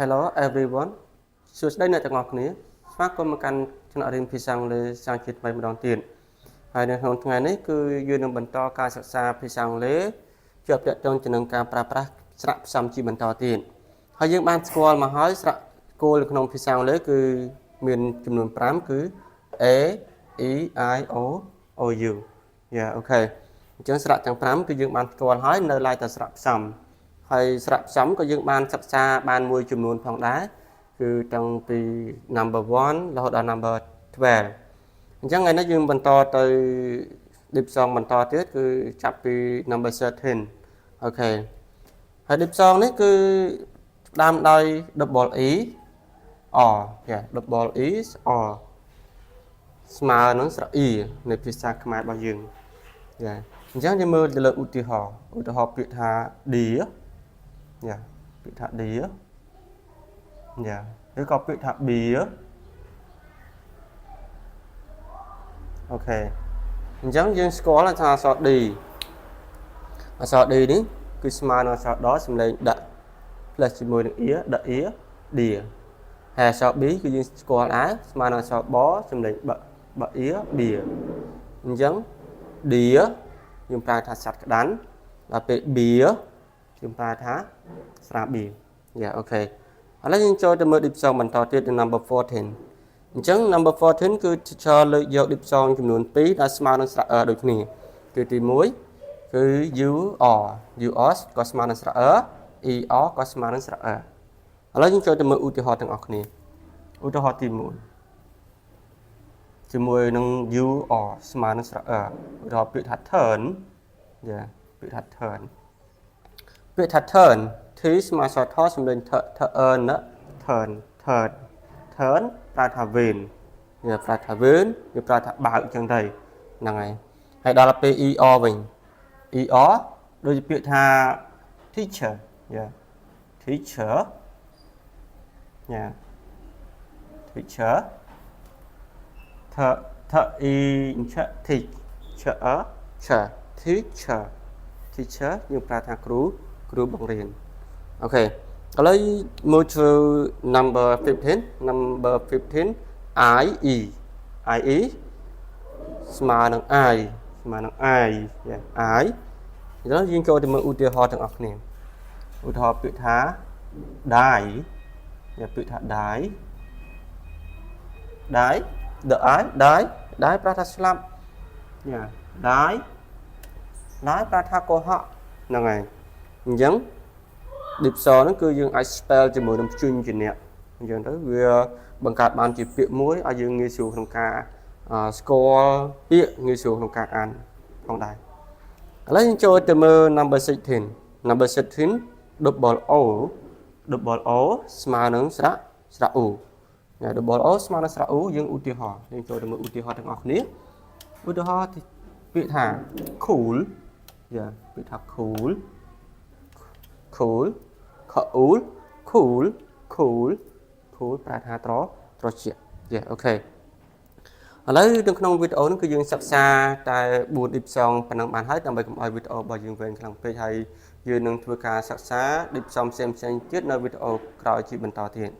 Hello everyone សួស្តីអ្នកទាំងអស់គ្នាស្វាគមន៍មកកាន់ថ្នាក់រៀនភាសាអង់គ្លេសសាជាថ្មីម្ដងទៀតហើយនៅក្នុងថ្ងៃនេះគឺយើងនឹងបន្តការសិក្សាភាសាអង់គ្លេសជាប់ទាក់ទងទៅនឹងការប្រើប្រាស់ស្រៈផ្សំជាបន្តទៀតហើយយើងបានស្គាល់មកហើយស្រៈគោលនៅក្នុងភាសាអង់គ្លេសគឺមានចំនួន5គឺ A E I O O U អូខេអញ្ចឹងស្រៈទាំង5គឺយើងបានស្គាល់ហើយនៅឡើយតែស្រៈផ្សំហើយស្រៈផ្សំក៏យើងបានសិក្សាបានមួយចំនួនផងដែរគឺតាំងពី number 1រហូតដល់ number 12អញ្ចឹងថ្ងៃនេះយើងបន្តទៅ diphthong បន្តទៀតគឺចាប់ពី number 13អូខេហើយ diphthong នេះគឺផ្ដើមដោយ double E R double E R ស្មើនឹងស្រៈ E ในភាសាខ្មែររបស់យើងអញ្ចឹងយើងមើលទៅលើឧទាហរណ៍ពាក្យថា dear ពាក្យថា dear ឬក៏ពាក្យថា beer អូខេអញ្ចឹងយើងស្គាល់ថាអក្សរ D អក្សរ D នេះគឺស្មើនឹងអក្សរដសំឡេងដាក់ plus ជាមួយនឹង ear ដាក់ ear dear ហើយអក្សរ B គឺយើងស្គាល់ដែរស្មើនឹងអក្សរ បសំឡេងប ear beer អញ្ចឹង dear យើងប្រើថាសត្វក្តាន់ដល់ពេល beer យើងប្រើថាស្រា beer អូខេឥឡូវយើងចូលទៅមើល diphthong បន្តទៀតនៅ number 14អញ្ចឹង number 14 គឺ teacher លើកយក diphthong ចំនួន2ដែលស្មើនឹងស្រៈ ដូចគ្នាគឺទី1គឺ you or ក៏ស្មើនឹងស្រៈ er ក៏ស្មើនឹងស្រៈ ឥឡូវយើងចូលទៅមើលឧទាហរណ៍ទាំងអស់គ្នាឧទាហរណ៍ទី1ជាមួយនឹង you or ស្មើនឹងស្រៈ ឧទាហរណ៍ពាក្យថា turn ពាក្យថា turn ពាក្យថា turn T ស្មើអក្សរថសំឡេង turn ប្រើថាវេនប្រើថាវេនវាប្រើថាបើកអញ្ចឹងទៅហ្នឹងហើយហើយដល់ពេល er វិញ er ដូចជាពាក្យថា teacher teacher teacher teacher យើងប្រើថាគ្រូបង្រៀនអូខេឥឡូវមើលទៅ number 15 IE ស្មើនឹង I ឥឡូវយើងចូលទៅមើលឧទាហរណ៍ទាំងអស់គ្នាឧទាហរណ៍ពាក្យថា die ពាក្យថា die ប្រើថាស្លាប់die ប្រើថាកុហកហ្នឹងហើយអញ្ចឹង diphthong ហ្នឹងគឺយើងអាច spell ជាមួយនឹងព្យញ្ជនៈអញ្ចឹងទៅវាបង្កើតបានជាពាក្យមួយឲ្យយើងងាយស្រួលក្នុងការស្គាល់ពាក្យងាយស្រួលក្នុងការអានផងដែរឥឡូវយើងចូលទៅមើល number 16 double O ស្មើនឹងស្រៈ U double O ស្មើនឹងស្រៈ U យើងឧទាហរណ៍យើងចូលទៅមើលឧទាហរណ៍ទាំងអស់គ្នាឧទាហរណ៍ពាក្យថា cool ពាក្យថា cool ប្រើថាត្រជាក់អូខេឥឡូវនៅក្នុងវីដេអូនេះគឺយើងសិក្សាតែ4 diphthong ប៉ុណ្ណឹងបានហើយដើម្បីកុំឲ្យវីដេអូរបស់យើងវែងខ្លាំងពេកហើយយើងនឹងធ្វើការសិក្សា diphthong ផ្សេងៗទៀតនៅវីដេអូក្រោយជាបន្តទៀត